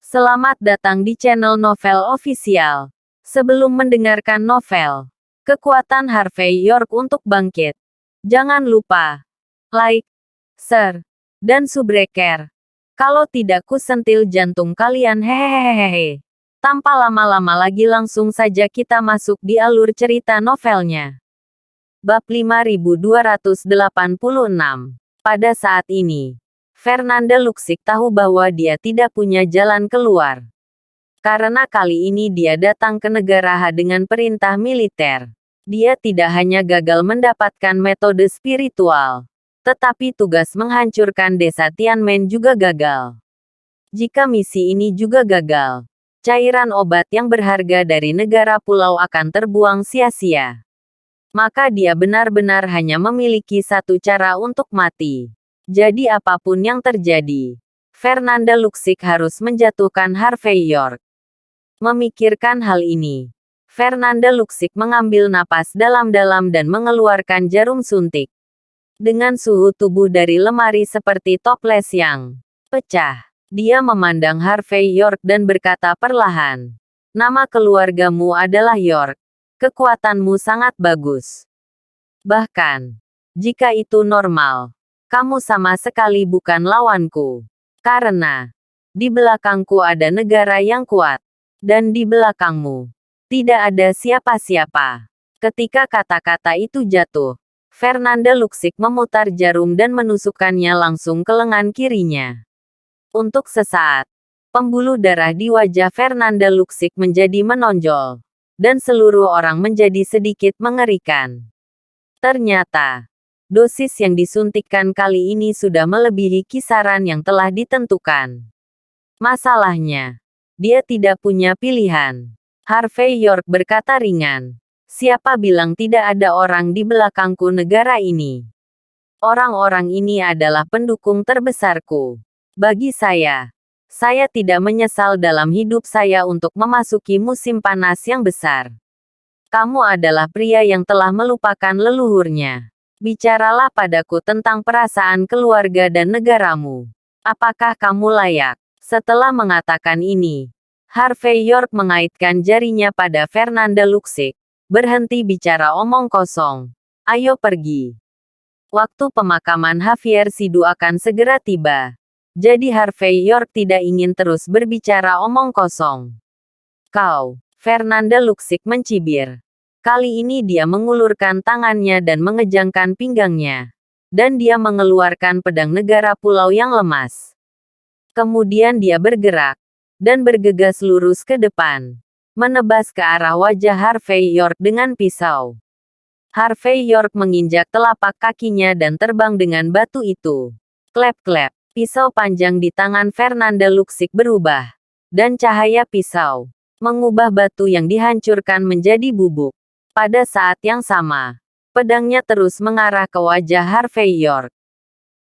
Selamat datang di channel Novel Official. Sebelum mendengarkan novel, kekuatan Harvey York untuk bangkit, jangan lupa like, share, dan subscribe. Kalau tidak kusentil jantung kalian hehehehe. Tanpa lama-lama lagi langsung saja kita masuk di alur cerita novelnya. Bab 5286. Pada saat ini, Fernanda Luksik tahu bahwa dia tidak punya jalan keluar. Karena kali ini dia datang ke negara Ha dengan perintah militer. Dia tidak hanya gagal mendapatkan metode spiritual, tetapi tugas menghancurkan desa Tianmen juga gagal. Jika misi ini juga gagal, cairan obat yang berharga dari negara pulau akan terbuang sia-sia. Maka dia benar-benar hanya memiliki satu cara untuk mati. Jadi apapun yang terjadi, Fernanda Luksik harus menjatuhkan Harvey York. Memikirkan hal ini, Fernanda Luksik mengambil napas dalam-dalam dan mengeluarkan jarum suntik. Dengan suhu tubuh dari lemari seperti toples yang pecah, dia memandang Harvey York dan berkata perlahan, "Nama keluargamu adalah York. Kekuatanmu sangat bagus. Bahkan, jika itu normal, kamu sama sekali bukan lawanku. Karena di belakangku ada negara yang kuat, dan di belakangmu tidak ada siapa-siapa." Ketika kata-kata itu jatuh, Fernanda Luksik memutar jarum dan menusukkannya langsung ke lengan kirinya. Untuk sesaat, pembuluh darah di wajah Fernanda Luksik menjadi menonjol, dan seluruh orang menjadi sedikit mengerikan. Ternyata, dosis yang disuntikkan kali ini sudah melebihi kisaran yang telah ditentukan. Masalahnya, dia tidak punya pilihan. Harvey York berkata ringan, "Siapa bilang tidak ada orang di belakangku negara ini? Orang-orang ini adalah pendukung terbesarku. Bagi saya tidak menyesal dalam hidup saya untuk memasuki musim panas yang besar. Kamu adalah pria yang telah melupakan leluhurnya. Bicaralah padaku tentang perasaan keluarga dan negaramu. Apakah kamu layak?" Setelah mengatakan ini, Harvey York mengaitkan jarinya pada Fernanda Luksik. "Berhenti bicara omong kosong. Ayo pergi." Waktu pemakaman Javier Sidu akan segera tiba. Jadi Harvey York tidak ingin terus berbicara omong kosong. "Kau," Fernanda Luksik mencibir. Kali ini dia mengulurkan tangannya dan mengejangkan pinggangnya. Dan dia mengeluarkan pedang negara pulau yang lemas. Kemudian dia bergerak, dan bergegas lurus ke depan. Menebas ke arah wajah Harvey York dengan pisau. Harvey York menginjak telapak kakinya dan terbang dengan batu itu. Klep-klep, pisau panjang di tangan Fernanda Luksik berubah. Dan cahaya pisau mengubah batu yang dihancurkan menjadi bubuk. Pada saat yang sama, pedangnya terus mengarah ke wajah Harvey York.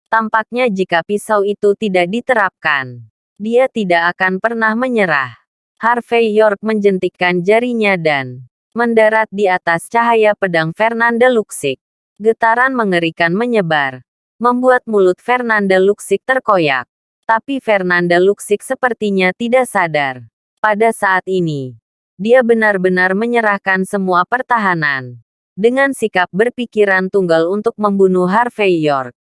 Tampaknya jika pisau itu tidak diterapkan, dia tidak akan pernah menyerah. Harvey York menjentikkan jarinya dan mendarat di atas cahaya pedang Fernanda Luksik. Getaran mengerikan menyebar, membuat mulut Fernanda Luksik terkoyak. Tapi Fernanda Luksik sepertinya tidak sadar. Pada saat ini, dia benar-benar menyerahkan semua pertahanan. Dengan sikap berpikiran tunggal untuk membunuh Harvey York.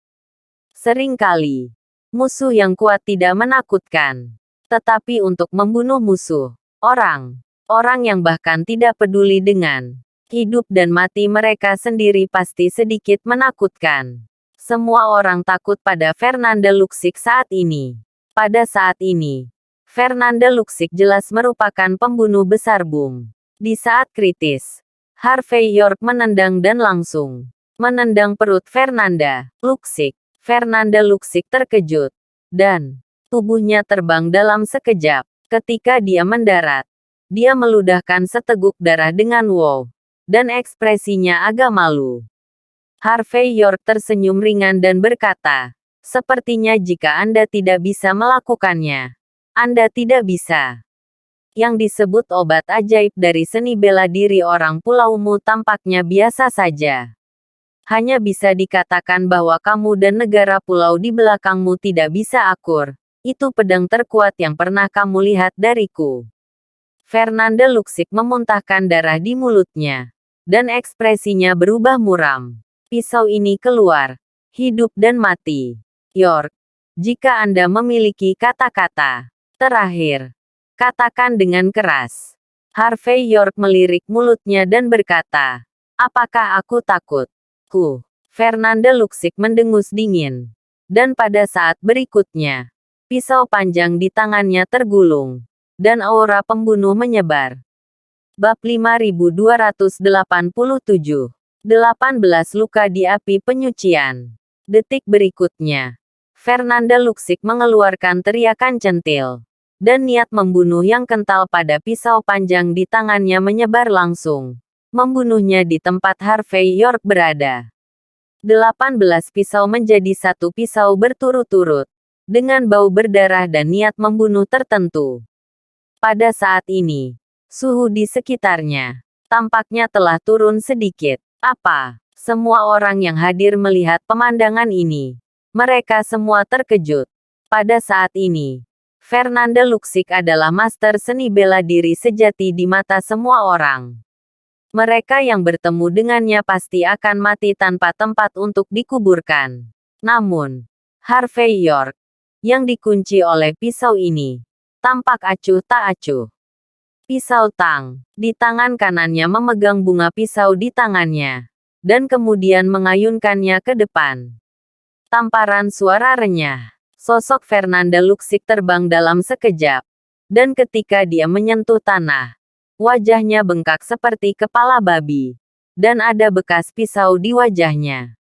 Seringkali, musuh yang kuat tidak menakutkan. Tetapi untuk membunuh musuh, orang yang bahkan tidak peduli dengan hidup dan mati mereka sendiri pasti sedikit menakutkan. Semua orang takut pada Fernanda Luksik saat ini. Pada saat ini, Fernanda Luksik jelas merupakan pembunuh besar boom. Di saat kritis, Harvey York menendang dan langsung menendang perut Fernanda Luksik. Fernanda Luksik terkejut, dan tubuhnya terbang dalam sekejap. Ketika dia mendarat, dia meludahkan seteguk darah dengan wow, dan ekspresinya agak malu. Harvey York tersenyum ringan dan berkata, "Sepertinya jika Anda tidak bisa melakukannya, Anda tidak bisa." Yang disebut obat ajaib dari seni bela diri orang pulaumu tampaknya biasa saja. Hanya bisa dikatakan bahwa kamu dan negara pulau di belakangmu tidak bisa akur. Itu pedang terkuat yang pernah kamu lihat dariku. Fernanda Luxic memuntahkan darah di mulutnya. Dan ekspresinya berubah muram. Pisau ini keluar. Hidup dan mati. York, jika Anda memiliki kata-kata terakhir, katakan dengan keras. Harvey York melirik mulutnya dan berkata, apakah aku takut? Fernanda Luxic mendengus dingin. Dan pada saat berikutnya, pisau panjang di tangannya tergulung. Dan aura pembunuh menyebar. Bab 5287. 18 luka di api penyucian. Detik berikutnya, Fernanda Luxic mengeluarkan teriakan centil. Dan niat membunuh yang kental pada pisau panjang di tangannya menyebar langsung. Membunuhnya di tempat Harvey York berada. 18 pisau menjadi satu pisau berturut-turut. Dengan bau berdarah dan niat membunuh tertentu. Pada saat ini, suhu di sekitarnya tampaknya telah turun sedikit. Apa? Semua orang yang hadir melihat pemandangan ini. Mereka semua terkejut. Pada saat ini, Fernanda Luxic adalah master seni bela diri sejati di mata semua orang. Mereka yang bertemu dengannya pasti akan mati tanpa tempat untuk dikuburkan. Namun, Harvey York, yang dikunci oleh pisau ini, tampak acuh tak acuh. Pisau tang, di tangan kanannya memegang bunga pisau di tangannya, dan kemudian mengayunkannya ke depan. Tamparan suara renyah. Sosok Fernanda Luxic terbang dalam sekejap. Dan ketika dia menyentuh tanah, wajahnya bengkak seperti kepala babi. Dan ada bekas pisau di wajahnya.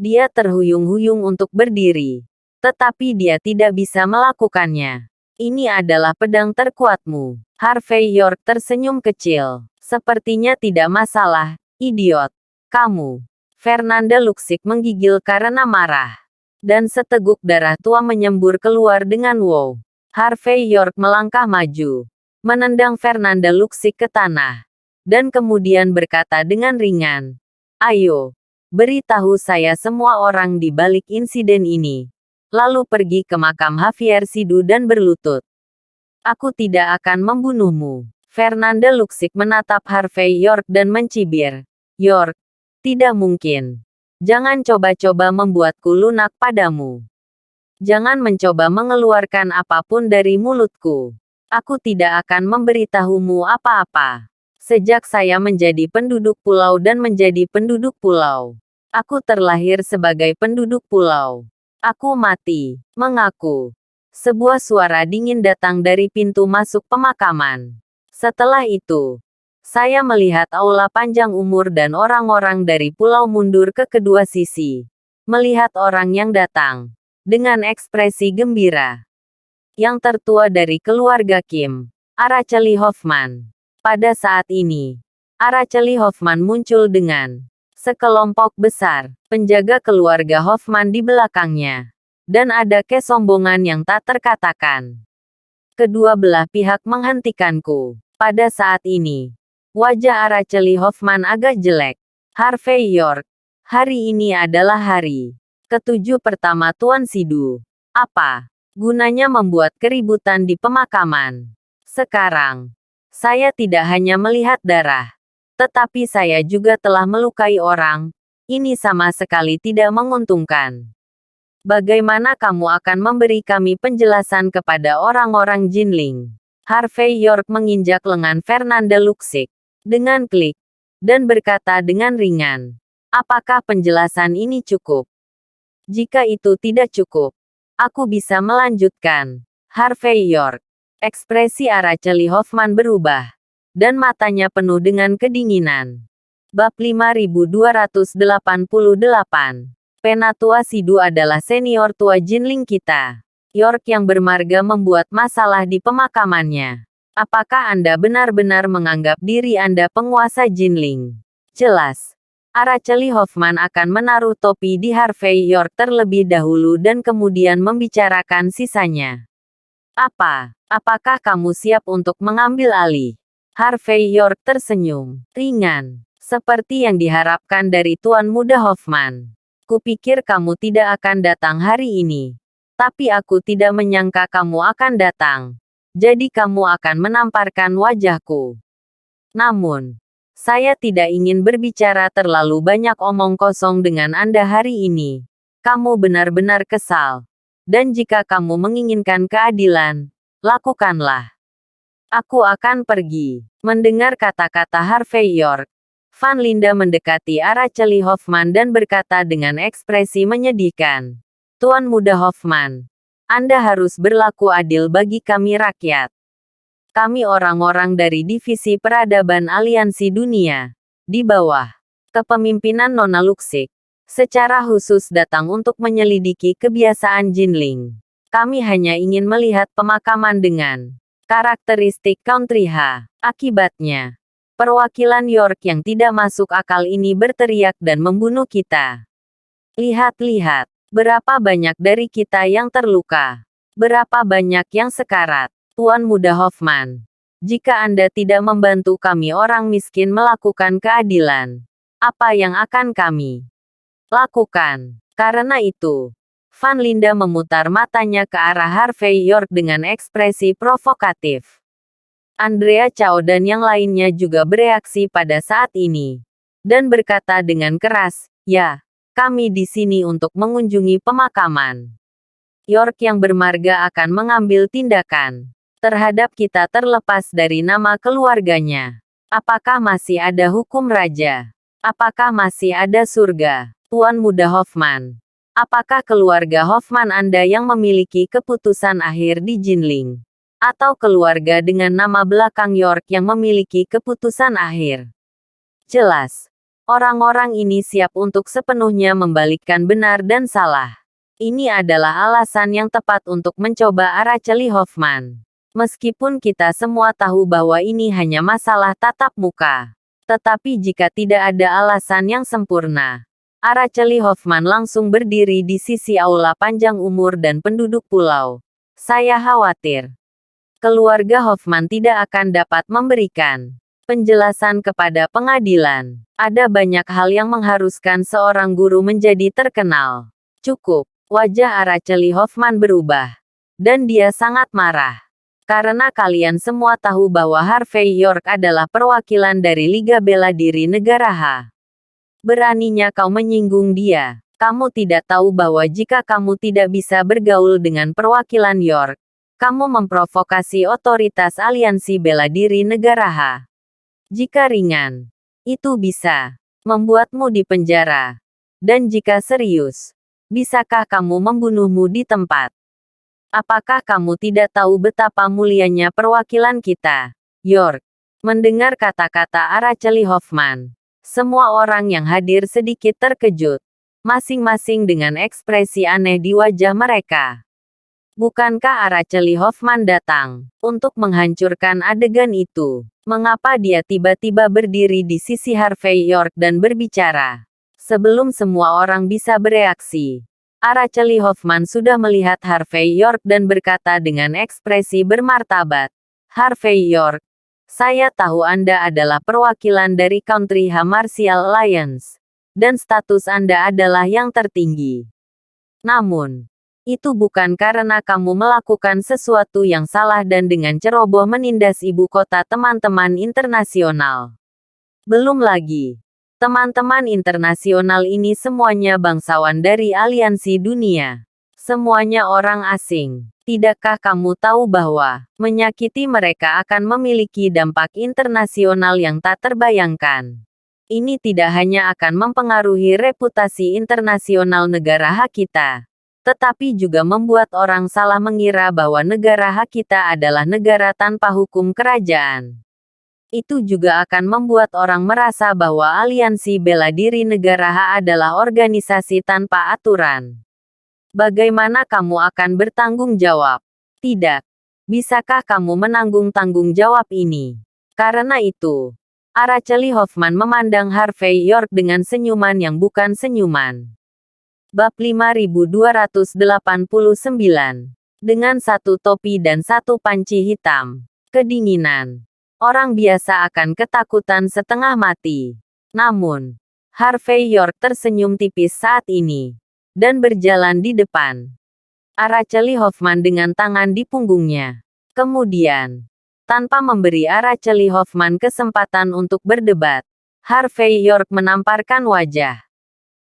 Dia terhuyung-huyung untuk berdiri. Tetapi dia tidak bisa melakukannya. Ini adalah pedang terkuatmu. Harvey York tersenyum kecil. Sepertinya tidak masalah, idiot. Kamu. Fernanda Luxic menggigil karena marah. Dan seteguk darah tua menyembur keluar dengan wow. Harvey York melangkah maju. Menendang Fernanda Luxic ke tanah. Dan kemudian berkata dengan ringan. Ayo. Beritahu saya semua orang di balik insiden ini. Lalu pergi ke makam Javier Sidu dan berlutut. Aku tidak akan membunuhmu. Fernanda Luxic menatap Harvey York dan mencibir. York, tidak mungkin. Jangan coba-coba membuatku lunak padamu. Jangan mencoba mengeluarkan apapun dari mulutku. Aku tidak akan memberitahumu apa-apa. Sejak saya menjadi penduduk pulau dan menjadi penduduk pulau, aku terlahir sebagai penduduk pulau. Aku mati, mengaku. Sebuah suara dingin datang dari pintu masuk pemakaman. Setelah itu, saya melihat aula panjang umur dan orang-orang dari pulau mundur ke kedua sisi. Melihat orang yang datang. Dengan ekspresi gembira. Yang tertua dari keluarga Kim, Araceli Hoffman. Pada saat ini, Araceli Hoffman muncul dengan sekelompok besar penjaga keluarga Hoffman di belakangnya. Dan ada kesombongan yang tak terkatakan. Kedua belah pihak menghentikanku. Pada saat ini, wajah Araceli Hoffman agak jelek. Harvey York, hari ini adalah hari ketujuh pertama Tuan Sidu. Apa gunanya membuat keributan di pemakaman? Sekarang, saya tidak hanya melihat darah, tetapi saya juga telah melukai orang. Ini sama sekali tidak menguntungkan. Bagaimana kamu akan memberi kami penjelasan kepada orang-orang Jinling? Harvey York menginjak lengan Fernanda Luxic dengan klik dan berkata dengan ringan, apakah penjelasan ini cukup? Jika itu tidak cukup, aku bisa melanjutkan. Harvey York. Ekspresi Araceli Hoffman berubah dan matanya penuh dengan kedinginan. Bab 5288. Penatua Sidu adalah senior tua Jinling kita. York yang bermarga membuat masalah di pemakamannya. Apakah Anda benar-benar menganggap diri Anda penguasa Jinling? Jelas. Araceli Hoffman akan menaruh topi di Harvey York terlebih dahulu dan kemudian membicarakan sisanya. Apakah kamu siap untuk mengambil alih? Harvey York tersenyum ringan, seperti yang diharapkan dari Tuan Muda Hoffman. Kupikir kamu tidak akan datang hari ini. Tapi aku tidak menyangka kamu akan datang. Jadi kamu akan menamparkan wajahku. Namun, saya tidak ingin berbicara terlalu banyak omong kosong dengan Anda hari ini. Kamu benar-benar kesal. Dan jika kamu menginginkan keadilan, lakukanlah. Aku akan pergi. Mendengar kata-kata Harvey York, Van Linda mendekati Araceli Hoffman dan berkata dengan ekspresi menyedihkan. Tuan Muda Hoffman, Anda harus berlaku adil bagi kami rakyat. Kami orang-orang dari Divisi Peradaban Aliansi Dunia, di bawah kepemimpinan Nona Luxik, secara khusus datang untuk menyelidiki kebiasaan Jinling. Kami hanya ingin melihat pemakaman dengan karakteristik Country H. Akibatnya, perwakilan York yang tidak masuk akal ini berteriak dan membunuh kita. Lihat-lihat. Berapa banyak dari kita yang terluka? Berapa banyak yang sekarat? Tuan Muda Hoffman, jika Anda tidak membantu kami orang miskin melakukan keadilan, apa yang akan kami lakukan? Karena itu, Van Linda memutar matanya ke arah Harvey York dengan ekspresi provokatif. Andrea Chow dan yang lainnya juga bereaksi pada saat ini, dan berkata dengan keras, "Ya. Kami di sini untuk mengunjungi pemakaman. York yang bermarga akan mengambil tindakan terhadap kita terlepas dari nama keluarganya. Apakah masih ada hukum raja? Apakah masih ada surga? Tuan Muda Hoffman, apakah keluarga Hoffman Anda yang memiliki keputusan akhir di Jinling? Atau keluarga dengan nama belakang York yang memiliki keputusan akhir?" Jelas. Orang-orang ini siap untuk sepenuhnya membalikkan benar dan salah. Ini adalah alasan yang tepat untuk mencoba Araceli Hoffman. Meskipun kita semua tahu bahwa ini hanya masalah tatap muka. Tetapi jika tidak ada alasan yang sempurna, Araceli Hoffman langsung berdiri di sisi aula panjang umur dan penduduk pulau. Saya khawatir keluarga Hoffman tidak akan dapat memberikan penjelasan kepada pengadilan. Ada banyak hal yang mengharuskan seorang guru menjadi terkenal. Cukup. Wajah Araceli Hoffman berubah. Dan dia sangat marah. Karena kalian semua tahu bahwa Harvey York adalah perwakilan dari Liga Bela Diri Negara H. Beraninya kau menyinggung dia. Kamu tidak tahu bahwa jika kamu tidak bisa bergaul dengan perwakilan York, kamu memprovokasi otoritas Aliansi Bela Diri Negara H. Jika ringan, itu bisa membuatmu dipenjara. Dan jika serius, bisakah kamu membunuhmu di tempat? Apakah kamu tidak tahu betapa mulianya perwakilan kita, York? Mendengar kata-kata Araceli Hoffman, semua orang yang hadir sedikit terkejut, masing-masing dengan ekspresi aneh di wajah mereka. Bukankah Araceli Hoffman datang untuk menghancurkan adegan itu? Mengapa dia tiba-tiba berdiri di sisi Harvey York dan berbicara? Sebelum semua orang bisa bereaksi, Araceli Hoffman sudah melihat Harvey York dan berkata dengan ekspresi bermartabat, "Harvey York, saya tahu Anda adalah perwakilan dari Country H Martial Alliance, dan status Anda adalah yang tertinggi. Namun, itu bukan karena kamu melakukan sesuatu yang salah dan dengan ceroboh menindas ibu kota teman-teman internasional. Belum lagi, teman-teman internasional ini semuanya bangsawan dari aliansi dunia. Semuanya orang asing. Tidakkah kamu tahu bahwa menyakiti mereka akan memiliki dampak internasional yang tak terbayangkan? Ini tidak hanya akan mempengaruhi reputasi internasional negara hak kita, tetapi juga membuat orang salah mengira bahwa negara hak kita adalah negara tanpa hukum kerajaan. Itu juga akan membuat orang merasa bahwa Aliansi Bela Diri Negara H adalah organisasi tanpa aturan. Bagaimana kamu akan bertanggung jawab? Tidak. Bisakah kamu menanggung tanggung jawab ini? Karena itu, Araceli Hoffman memandang Harvey York dengan senyuman yang bukan senyuman. Bab 5289. Dengan satu topi dan satu panci hitam. Kedinginan. Orang biasa akan ketakutan setengah mati. Namun, Harvey York tersenyum tipis saat ini. Dan berjalan di depan. Araceli Hoffman dengan tangan di punggungnya. Kemudian, tanpa memberi Araceli Hoffman kesempatan untuk berdebat, Harvey York menamparkan wajah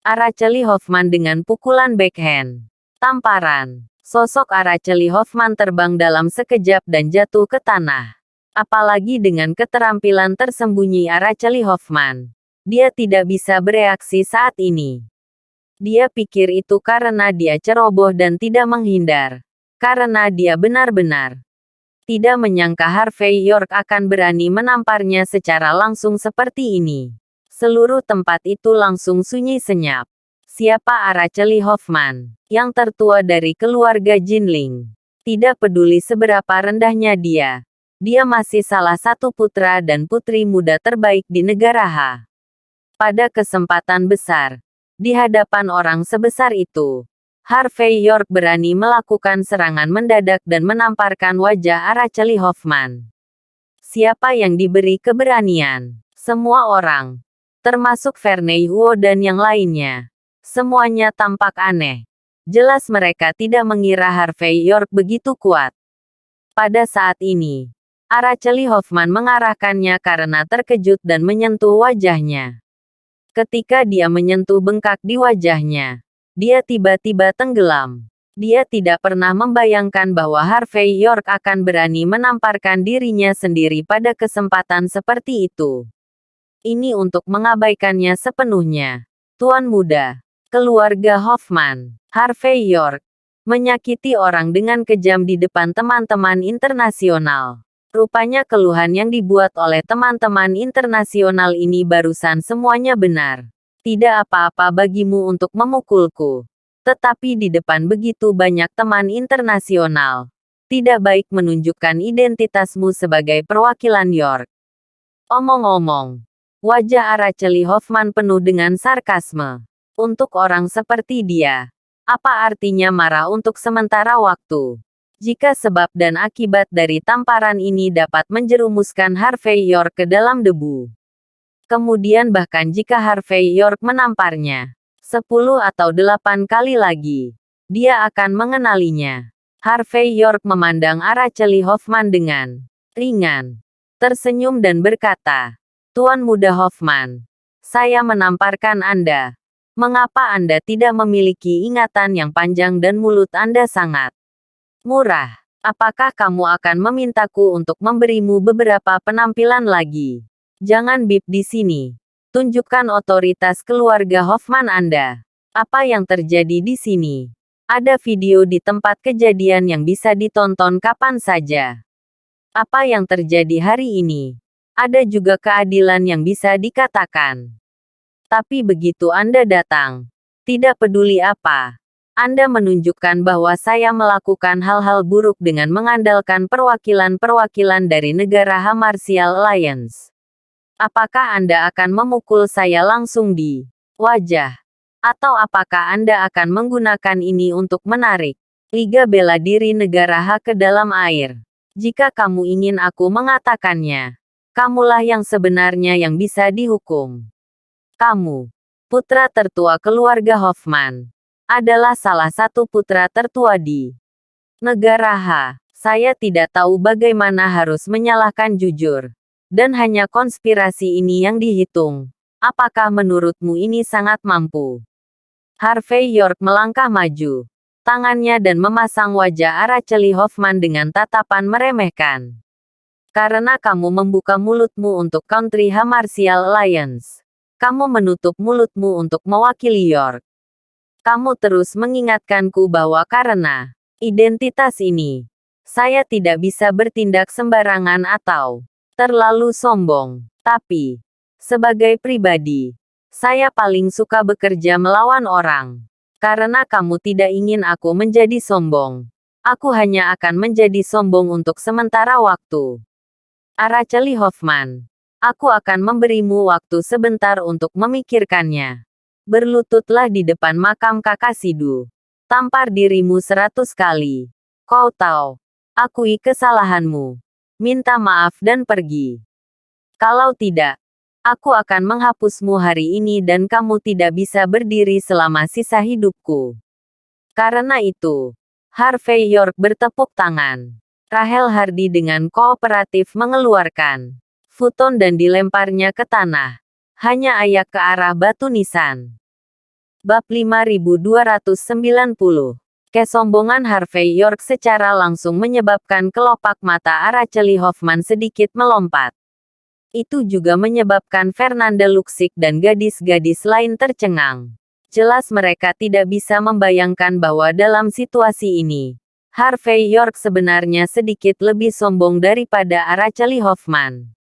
Araceli Hoffman dengan pukulan backhand. Tamparan. Sosok Araceli Hoffman terbang dalam sekejap dan jatuh ke tanah. Apalagi dengan keterampilan tersembunyi Araceli Hoffman, dia tidak bisa bereaksi saat ini. Dia pikir itu karena dia ceroboh dan tidak menghindar. Karena dia benar-benar tidak menyangka Harvey York akan berani menamparnya secara langsung seperti ini. Seluruh tempat itu langsung sunyi senyap. Siapa Araceli Hoffman? Yang tertua dari keluarga Jinling. Tidak peduli seberapa rendahnya dia. Dia masih salah satu putra dan putri muda terbaik di negara H. Pada kesempatan besar, di hadapan orang sebesar itu, Harvey York berani melakukan serangan mendadak dan menamparkan wajah Araceli Hoffman. Siapa yang diberi keberanian? Semua orang, termasuk Vernei Huo dan yang lainnya. Semuanya tampak aneh. Jelas mereka tidak mengira Harvey York begitu kuat. Pada saat ini, Araceli Hoffman mengarahkannya karena terkejut dan menyentuh wajahnya. Ketika dia menyentuh bengkak di wajahnya, dia tiba-tiba tenggelam. Dia tidak pernah membayangkan bahwa Harvey York akan berani menamparkan dirinya sendiri pada kesempatan seperti itu. Ini untuk mengabaikannya sepenuhnya. Tuan muda, keluarga Hoffman, Harvey York, menyakiti orang dengan kejam di depan teman-teman internasional. Rupanya keluhan yang dibuat oleh teman-teman internasional ini barusan semuanya benar. Tidak apa-apa bagimu untuk memukulku. Tetapi di depan begitu banyak teman internasional, tidak baik menunjukkan identitasmu sebagai perwakilan York. Omong-omong, wajah Araceli Hoffman penuh dengan sarkasme. Untuk orang seperti dia, apa artinya marah untuk sementara waktu? Jika sebab dan akibat dari tamparan ini dapat menjerumuskan Harvey York ke dalam debu. Kemudian bahkan jika Harvey York menamparnya 10 atau 8 kali lagi, dia akan mengenalinya. Harvey York memandang Araceli Hoffman dengan ringan, tersenyum dan berkata, "Tuan muda Hoffman, saya menamparkan Anda. Mengapa Anda tidak memiliki ingatan yang panjang dan mulut Anda sangat murah? Apakah kamu akan memintaku untuk memberimu beberapa penampilan lagi? Jangan bip di sini. Tunjukkan otoritas keluarga Hoffman Anda. Apa yang terjadi di sini? Ada video di tempat kejadian yang bisa ditonton kapan saja. Apa yang terjadi hari ini? Ada juga keadilan yang bisa dikatakan. Tapi begitu Anda datang, tidak peduli apa, Anda menunjukkan bahwa saya melakukan hal-hal buruk dengan mengandalkan perwakilan-perwakilan dari negara H Martial Alliance. Apakah Anda akan memukul saya langsung di wajah? Atau apakah Anda akan menggunakan ini untuk menarik Liga Bela Diri Negara H ke dalam air? Jika kamu ingin aku mengatakannya, kamulah yang sebenarnya yang bisa dihukum. Kamu, putra tertua keluarga Hoffman, adalah salah satu putra tertua di negara H. Saya tidak tahu bagaimana harus menyalahkan jujur. Dan hanya konspirasi ini yang dihitung. Apakah menurutmu ini sangat mampu? Harvey York melangkah maju tangannya dan memasang wajah Araceli Hoffman dengan tatapan meremehkan. Karena kamu membuka mulutmu untuk Country H Martial Alliance, kamu menutup mulutmu untuk mewakili York. Kamu terus mengingatkanku bahwa karena identitas ini, saya tidak bisa bertindak sembarangan atau terlalu sombong. Tapi, sebagai pribadi, saya paling suka bekerja melawan orang. Karena kamu tidak ingin aku menjadi sombong, aku hanya akan menjadi sombong untuk sementara waktu. Araceli Hoffman, aku akan memberimu waktu sebentar untuk memikirkannya. Berlututlah di depan makam Kakasidu. Tampar dirimu 100 kali. Kau tahu, akui kesalahanmu. Minta maaf dan pergi. Kalau tidak, aku akan menghapusmu hari ini dan kamu tidak bisa berdiri selama sisa hidupku. Karena itu, Harvey York bertepuk tangan. Rahel Hardy dengan kooperatif mengeluarkan futon dan dilemparnya ke tanah. Hanya ayak ke arah batu nisan. Bab 5290. Kesombongan Harvey York secara langsung menyebabkan kelopak mata Araceli Hoffman sedikit melompat. Itu juga menyebabkan Fernanda Luksic dan gadis-gadis lain tercengang. Jelas mereka tidak bisa membayangkan bahwa dalam situasi ini, Harvey York sebenarnya sedikit lebih sombong daripada Araceli Hoffman.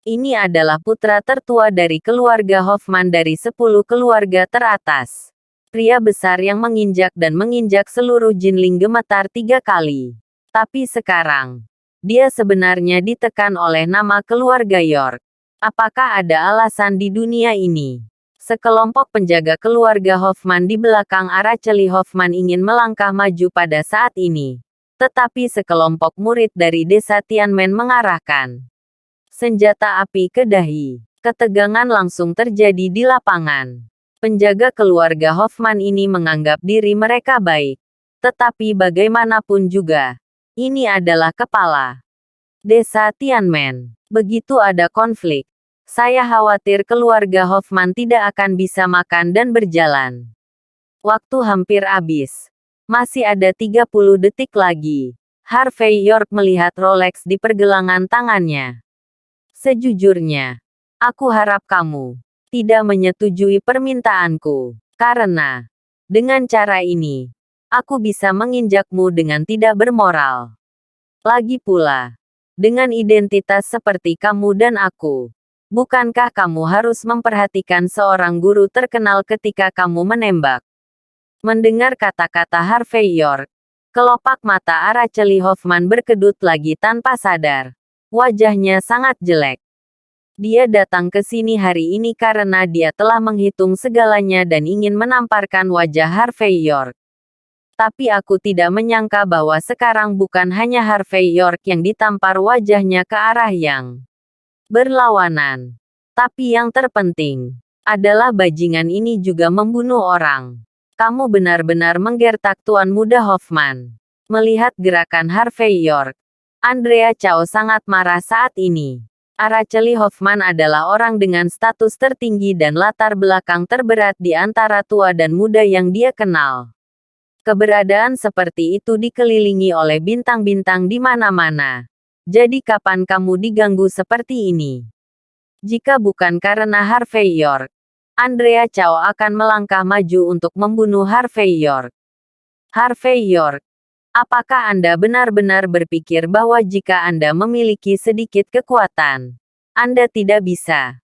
Ini adalah putra tertua dari keluarga Hoffman dari 10 keluarga teratas. Pria besar yang menginjak dan menginjak seluruh Jinling gemetar 3 kali. Tapi sekarang, dia sebenarnya ditekan oleh nama keluarga York. Apakah ada alasan di dunia ini? Sekelompok penjaga keluarga Hoffman di belakang Araceli Hoffman ingin melangkah maju pada saat ini. Tetapi sekelompok murid dari desa Tianmen mengarahkan senjata api ke dahi. Ketegangan langsung terjadi di lapangan. Penjaga keluarga Hoffman ini menganggap diri mereka baik. Tetapi bagaimanapun juga, ini adalah kepala desa Tianmen. Begitu ada konflik, saya khawatir keluarga Hoffman tidak akan bisa makan dan berjalan. Waktu hampir habis. Masih ada 30 detik lagi. Harvey York melihat Rolex di pergelangan tangannya. Sejujurnya, aku harap kamu tidak menyetujui permintaanku. Karena, dengan cara ini, aku bisa menginjakmu dengan tidak bermoral. Lagi pula, dengan identitas seperti kamu dan aku, bukankah kamu harus memperhatikan seorang guru terkenal ketika kamu menembak? Mendengar kata-kata Harvey York, kelopak mata Araceli Hoffman berkedut lagi tanpa sadar. Wajahnya sangat jelek. Dia datang ke sini hari ini karena dia telah menghitung segalanya dan ingin menamparkan wajah Harvey York. Tapi aku tidak menyangka bahwa sekarang bukan hanya Harvey York yang ditampar wajahnya ke arah yang berlawanan. Tapi yang terpenting adalah bajingan ini juga membunuh orang. Kamu benar-benar menggertak Tuan Muda Hoffman. Melihat gerakan Harvey York, Andrea Chow sangat marah saat ini. Araceli Hoffman adalah orang dengan status tertinggi dan latar belakang terberat di antara tua dan muda yang dia kenal. Keberadaan seperti itu dikelilingi oleh bintang-bintang di mana-mana. Jadi kapan kamu diganggu seperti ini? Jika bukan karena Harvey York, Andrea Chow akan melangkah maju untuk membunuh Harvey York. Harvey York, apakah Anda benar-benar berpikir bahwa jika Anda memiliki sedikit kekuatan, Anda tidak bisa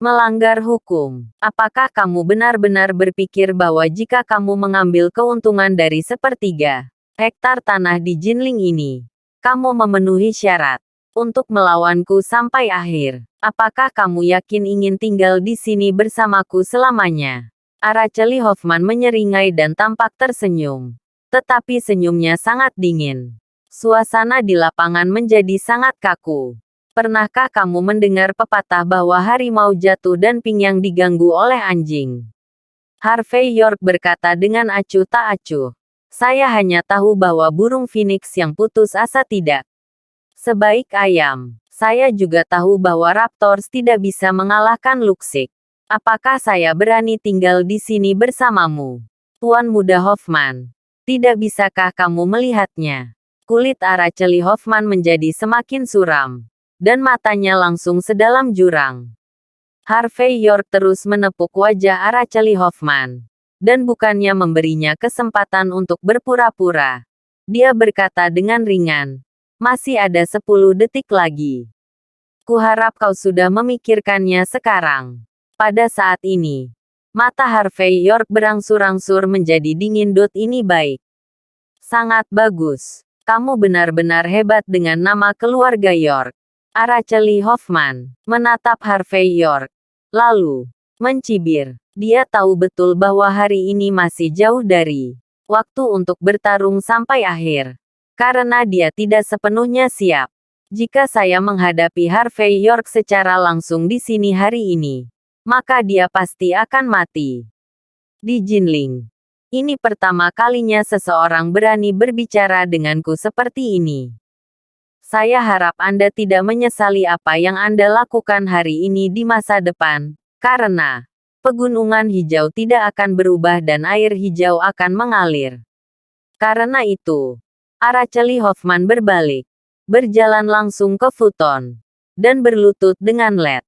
melanggar hukum? Apakah kamu benar-benar berpikir bahwa jika kamu mengambil keuntungan dari 1/3 hektar tanah di Jinling ini, kamu memenuhi syarat untuk melawanku sampai akhir? Apakah kamu yakin ingin tinggal di sini bersamaku selamanya? Araceli Hoffman menyeringai dan tampak tersenyum. Tetapi senyumnya sangat dingin. Suasana di lapangan menjadi sangat kaku. Pernahkah kamu mendengar pepatah bahwa harimau jatuh dan pinggang diganggu oleh anjing? Harvey York berkata dengan acuh tak acuh. Saya hanya tahu bahwa burung phoenix yang putus asa tidak sebaik ayam. Saya juga tahu bahwa Raptors tidak bisa mengalahkan Luksic. Apakah saya berani tinggal di sini bersamamu, Tuan Muda Hoffman? Tidak bisakah kamu melihatnya? Kulit Araceli Hoffman menjadi semakin suram, dan matanya langsung sedalam jurang. Harvey York terus menepuk wajah Araceli Hoffman, dan bukannya memberinya kesempatan untuk berpura-pura. Dia berkata dengan ringan, masih ada 10 detik lagi. Kuharap kau sudah memikirkannya sekarang. Pada saat ini, mata Harvey York berangsur-angsur menjadi dingin. Ini baik. Sangat bagus. Kamu benar-benar hebat dengan nama keluarga York. Araceli Hoffman menatap Harvey York, lalu mencibir. Dia tahu betul bahwa hari ini masih jauh dari waktu untuk bertarung sampai akhir. Karena dia tidak sepenuhnya siap. Jika saya menghadapi Harvey York secara langsung di sini hari ini, maka dia pasti akan mati. Di Jinling, Ini pertama kalinya seseorang berani berbicara denganku seperti ini. Saya harap Anda tidak menyesali apa yang Anda lakukan hari ini di masa depan, karena pegunungan hijau tidak akan berubah dan air hijau akan mengalir. Karena itu, Araceli Hoffman berbalik, berjalan langsung ke futon, dan berlutut dengan LED.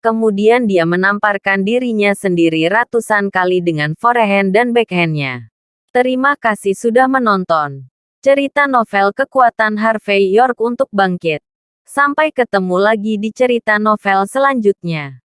Kemudian dia menamparkan dirinya sendiri ratusan kali dengan forehand dan backhand-nya. Terima kasih sudah menonton. Cerita novel kekuatan Harvey York untuk bangkit. Sampai ketemu lagi di cerita novel selanjutnya.